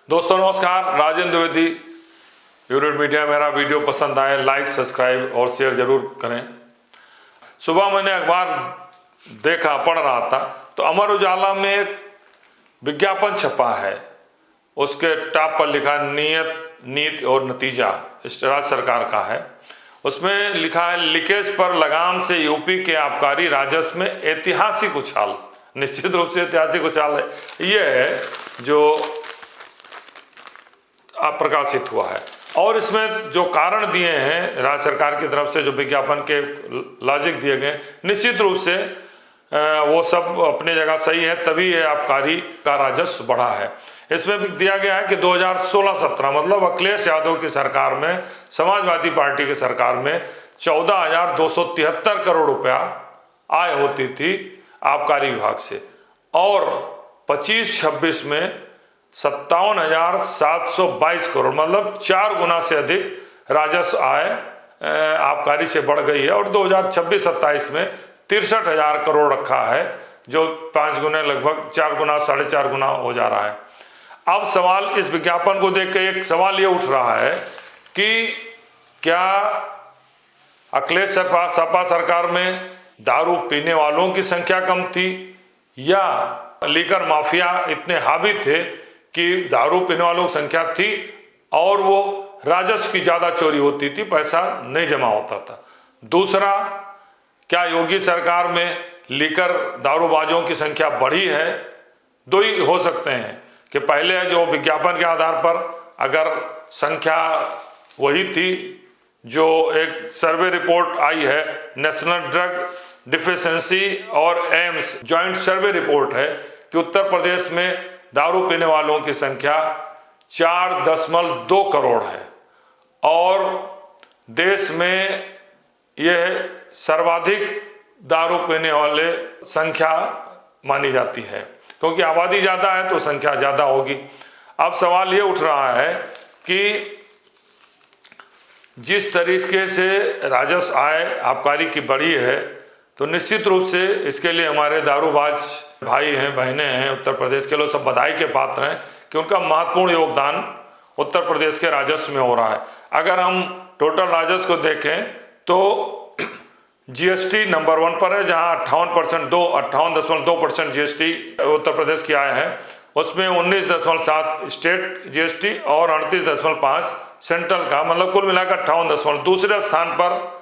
दोस्तों नमस्कार, Rajendra Dwivedi, unit media. मेरा वीडियो पसंद आए लाइक, सब्सक्राइब और शेयर जरूर करें। सुबह मैंने अखबार देखा, पढ़ रहा था, तो अमर उजाला में एक विज्ञापन छपा है। उसके टॉप पर लिखा नियत, नीति और नतीजा, इस राज्य सरकार का है। उसमें लिखा है लीकेज पर लगाम से यूपी के आबकारी राजस्व में ऐतिहासिक उछाल। निश्चित रूप से ऐतिहासिक उछाल है ये है जो प्रकाशित हुआ है। और इसमें जो कारण दिए हैं राज्य सरकार की तरफ से, जो विज्ञापन के लॉजिक दिए गए, निश्चित रूप से वो सब अपनी जगह सही है, तभी ये आबकारी का राजस्व बढ़ा है। इसमें भी दिया गया है कि 2016-17 मतलब अखिलेश यादव की सरकार में, समाजवादी पार्टी की सरकार में 14,273 करोड़ रुपया आय होती थी आबकारी विभाग से, और 25-26 में 57,722 करोड़, मतलब 4 गुना से अधिक राजस्व आय आबकारी से बढ़ गई है। और 2026-27 में 63,000 करोड़ रखा है, जो 5 गुने, लगभग 4 गुना, 4.5 गुना हो जा रहा है। अब सवाल, इस विज्ञापन को देख के एक सवाल ये उठ रहा है कि क्या अखिलेश सपा सरकार में दारू पीने वालों की संख्या कम थी, या लीकर माफिया इतने हावी थे कि दारू पीने वालों की संख्या थी और वो राजस्व की ज्यादा चोरी होती थी, पैसा नहीं जमा होता था। दूसरा, क्या योगी सरकार में लीकर दारूबाजों की संख्या बढ़ी है? दो ही हो सकते हैं कि पहले जो विज्ञापन के आधार पर अगर संख्या वही थी, जो एक सर्वे रिपोर्ट आई है, नेशनल ड्रग डिफिशिएंसी और एम्स जॉइंट सर्वे रिपोर्ट है कि उत्तर प्रदेश में दारू पीने वालों की संख्या 4.2 करोड़ है, और देश में यह सर्वाधिक दारू पीने वाले संख्या मानी जाती है, क्योंकि आबादी ज़्यादा है तो संख्या ज़्यादा होगी। अब सवाल ये उठ रहा है कि जिस तरीके से राजस्व आय आबकारी की बढ़ी है, तो निश्चित रूप से इसके लिए हमारे दारूबाज भाई हैं, बहनें हैं, उत्तर प्रदेश के लोग सब बधाई के पात्र हैं कि उनका महत्वपूर्ण योगदान उत्तर प्रदेश के राजस्व में हो रहा है। अगर हम टोटल राजस्व को देखें तो जीएसटी नंबर 1 पर है, जहां 58.2% जीएसटी उत्तर प्रदेश की आय है। उसमें 19.7 स्टेट जीएसटी और 38.5 सेंट्रल का, मतलब कुल मिलाकर 58। दूसरे स्थान पर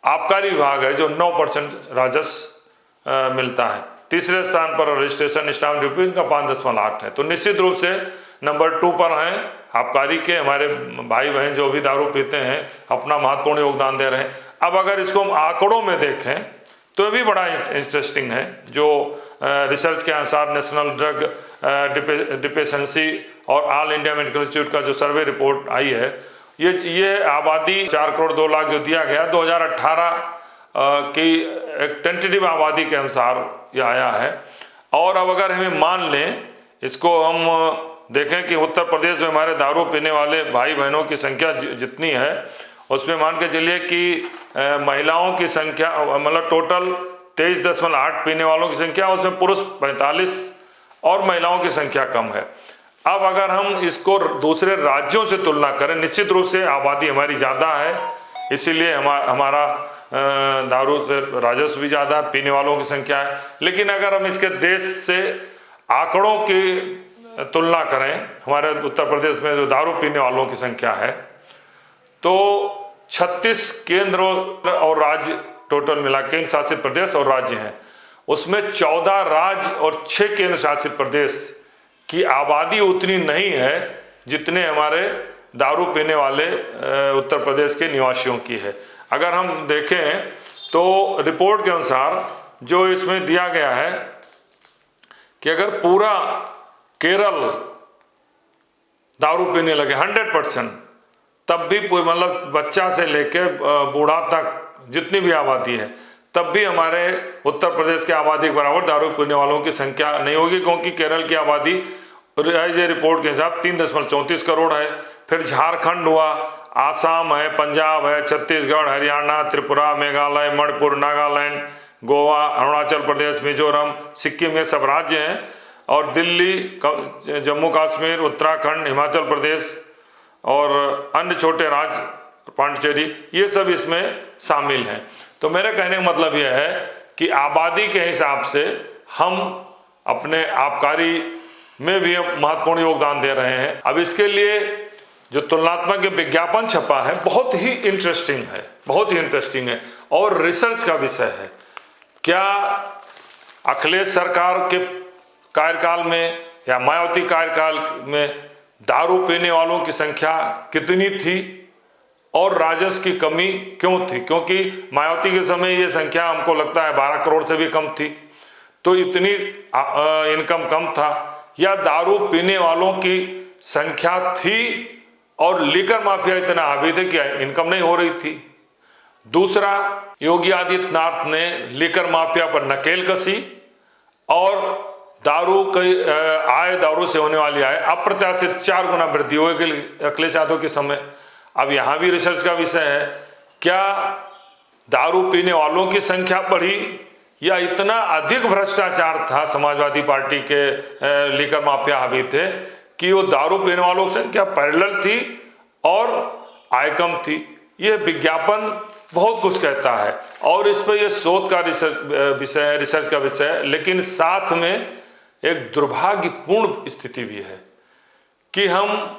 आबकारी विभाग है जो 9% राजस्व मिलता है। तीसरे स्थान पर रजिस्ट्रेशन स्टाम्प ड्यूटी का 5.8 है। तो निश्चित रूप से नंबर 2 पर हैं आबकारी के हमारे भाई बहन, जो भी दारू पीते हैं, अपना महत्वपूर्ण योगदान दे रहे हैं। अब अगर इसको हम आंकड़ों में देखें तो ये भी बड़ा इंटरेस्टिंग है। जो रिसर्च के अनुसार नेशनल ड्रग डिफिशिएंसी और ऑल इंडिया मेडिकल इंस्टीट्यूट का जो सर्वे रिपोर्ट आई है, ये आबादी 4 करोड़ 2 लाख जो दिया गया 2018 की एक टेंटेटिव आबादी के अनुसार ये आया है। और अब अगर हमें मान लें, इसको हम देखें कि उत्तर प्रदेश में हमारे दारू पीने वाले भाई बहनों की संख्या जितनी है, उसमें मान के चलिए कि महिलाओं की संख्या, मतलब टोटल 23.8 पीने वालों की संख्या, उसमें पुरुष 45 और महिलाओं की संख्या कम है। अब अगर हम इसको दूसरे राज्यों से तुलना करें, निश्चित रूप से आबादी हमारी ज़्यादा है, इसीलिए हमारा दारू से राजस्व भी ज़्यादा, पीने वालों की संख्या है। लेकिन अगर हम इसके देश से आंकड़ों की तुलना करें, हमारे उत्तर प्रदेश में जो दारू पीने वालों की संख्या है, तो 36 केंद्र और राज्य, टोटल मिला केंद्र शासित प्रदेश और राज्य हैं, उसमें 14 राज्य और 6 केंद्र शासित प्रदेश की आबादी उतनी नहीं है जितने हमारे दारू पीने वाले उत्तर प्रदेश के निवासियों की है। अगर हम देखें तो रिपोर्ट के अनुसार जो इसमें दिया गया है कि अगर पूरा केरल दारू पीने लगे 100%, तब भी मतलब बच्चा से लेके बूढ़ा तक जितनी भी आबादी है, तब भी हमारे उत्तर प्रदेश की आबादी के बराबर दारू पीने वालों की संख्या नहीं होगी, क्योंकि केरल की आबादी रिपोर्ट के हिसाब 3.34 करोड़ है। फिर झारखंड हुआ, आसाम है, पंजाब है, छत्तीसगढ़, हरियाणा, त्रिपुरा, मेघालय, मणिपुर, नागालैंड, गोवा, अरुणाचल प्रदेश, मिजोरम, सिक्किम, ये सब राज्य हैं। और दिल्ली, जम्मू कश्मीर, उत्तराखंड, हिमाचल प्रदेश और अन्य छोटे राज्य, पांडिचेरी, ये सब इसमें शामिल हैं। तो मेरे कहने का मतलब यह है कि आबादी के हिसाब से हम अपने आबकारी में भी महत्वपूर्ण योगदान दे रहे हैं। अब इसके लिए जो तुलनात्मक विज्ञापन छपा है बहुत ही इंटरेस्टिंग है, बहुत ही इंटरेस्टिंग है और रिसर्च का विषय है। क्या अखिलेश सरकार के कार्यकाल में या मायावती कार्यकाल में दारू पीने वालों की संख्या कितनी थी और राजस्व की कमी क्यों थी? क्योंकि मायावती के समय ये संख्या हमको लगता है 12 करोड़ से भी कम थी। तो इतनी इनकम कम था, या दारू पीने वालों की संख्या थी और लीकर माफिया इतना हावी थे कि इनकम नहीं हो रही थी? दूसरा, योगी आदित्यनाथ ने लीकर माफिया पर नकेल कसी और दारू की आय, दारू से होने वाली आय अप्रत्याशित 4 गुना वृद्धि हो गई अखिलेश यादव के समय। अब यहां भी रिसर्च का विषय है, क्या दारू पीने वालों की संख्या बढ़ी या इतना अधिक भ्रष्टाचार था समाजवादी पार्टी के लीकर माफिया हावी थे कि वो दारू पीने वालों की संख्या पैरेलल थी और आय कम थी? यह विज्ञापन बहुत कुछ कहता है और इस पर यह शोध का विषय है, रिसर्च का विषय है। लेकिन साथ में एक दुर्भाग्यपूर्ण स्थिति भी है कि हम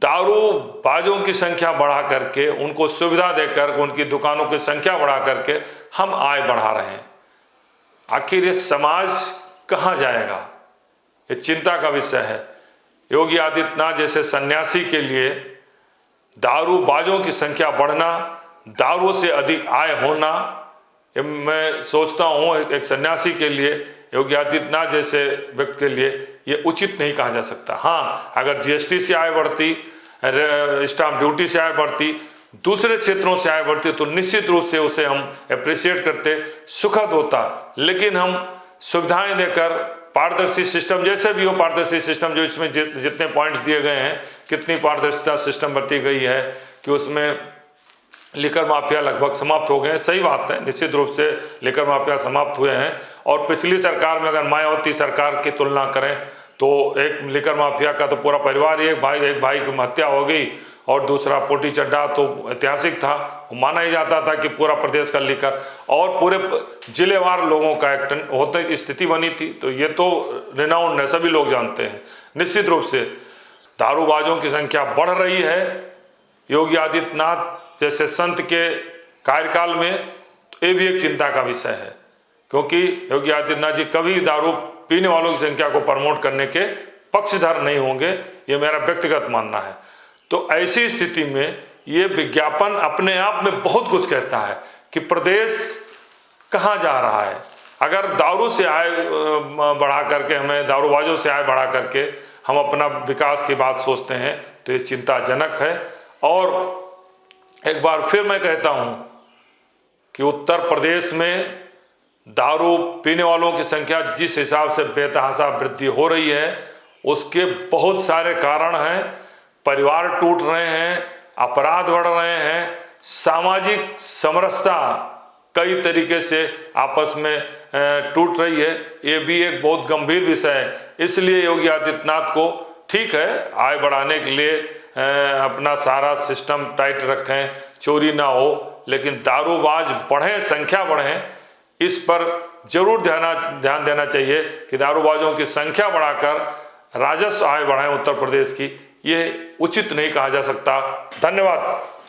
दारूबाजों की संख्या बढ़ा करके, उनको सुविधा देकर, उनकी दुकानों की संख्या बढ़ा करके हम आय बढ़ा रहे हैं। आखिर ये समाज कहाँ जाएगा? ये चिंता का विषय है। योगी आदित्यनाथ जैसे सन्यासी के लिए दारूबाजों की संख्या बढ़ना, दारू से अधिक आय होना, ये मैं सोचता हूँ एक सन्यासी के लिए, योगी आदित्यनाथ जैसे व्यक्ति के लिए ये उचित नहीं कहा जा सकता। हाँ, अगर जीएसटी से आय बढ़ती, स्टाम्प ड्यूटी से आय बढ़ती, दूसरे क्षेत्रों से आय बढ़ती तो निश्चित रूप से उसे हम अप्रिशिएट करते, सुखद होता। लेकिन हम सुविधाएं देकर, पारदर्शी सिस्टम, जैसे भी हो पारदर्शी सिस्टम, जो इसमें जितने पॉइंट्स दिए गए हैं, कितनी पारदर्शिता सिस्टम बरती गई है कि उसमें लिकर माफिया लगभग समाप्त हो गए हैं। सही बात है, निश्चित रूप से लिकर माफिया समाप्त हुए हैं। और पिछली सरकार में अगर मायावती सरकार की तुलना करें तो एक लिकर माफिया का तो पूरा परिवार ही, एक भाई की हत्या हो गई और दूसरा पोटी चड्ढा तो ऐतिहासिक था, माना ही जाता था कि पूरा प्रदेश का लिकर और पूरे जिलेवार लोगों का एक होते स्थिति बनी थी। तो ये तो रिनाउंड है, सभी लोग जानते हैं। निश्चित रूप से दारूबाजों की संख्या बढ़ रही है। योगी आदित्यनाथ जैसे संत के कार्यकाल में ये भी एक चिंता का विषय है, क्योंकि योगी आदित्यनाथ जी कभी दारू पीने वालों की संख्या को प्रमोट करने के पक्षधर नहीं होंगे, ये मेरा व्यक्तिगत मानना है। तो ऐसी स्थिति में ये विज्ञापन अपने आप में बहुत कुछ कहता है कि प्रदेश कहाँ जा रहा है। अगर दारू से आय बढ़ा करके, हमें दारूबाजों से आय बढ़ा करके हम अपना विकास की बात सोचते हैं तो ये चिंताजनक है। और एक बार फिर मैं कहता हूँ कि उत्तर प्रदेश में दारू पीने वालों की संख्या जिस हिसाब से बेतहाशा वृद्धि हो रही है, उसके बहुत सारे कारण हैं। परिवार टूट रहे हैं, अपराध बढ़ रहे हैं, सामाजिक समरसता कई तरीके से आपस में टूट रही है। ये भी एक बहुत गंभीर विषय है। इसलिए योगी आदित्यनाथ को, ठीक है, आय बढ़ाने के लिए अपना सारा सिस्टम टाइट रखें, चोरी ना हो, लेकिन दारूबाज बढ़े, संख्या बढ़े, इस पर जरूर ध्यान देना चाहिए कि दारूबाजों की संख्या बढ़ाकर राजस्व आय बढ़ाएं उत्तर प्रदेश की। ये उचित नहीं कहा जा सकता। धन्यवाद।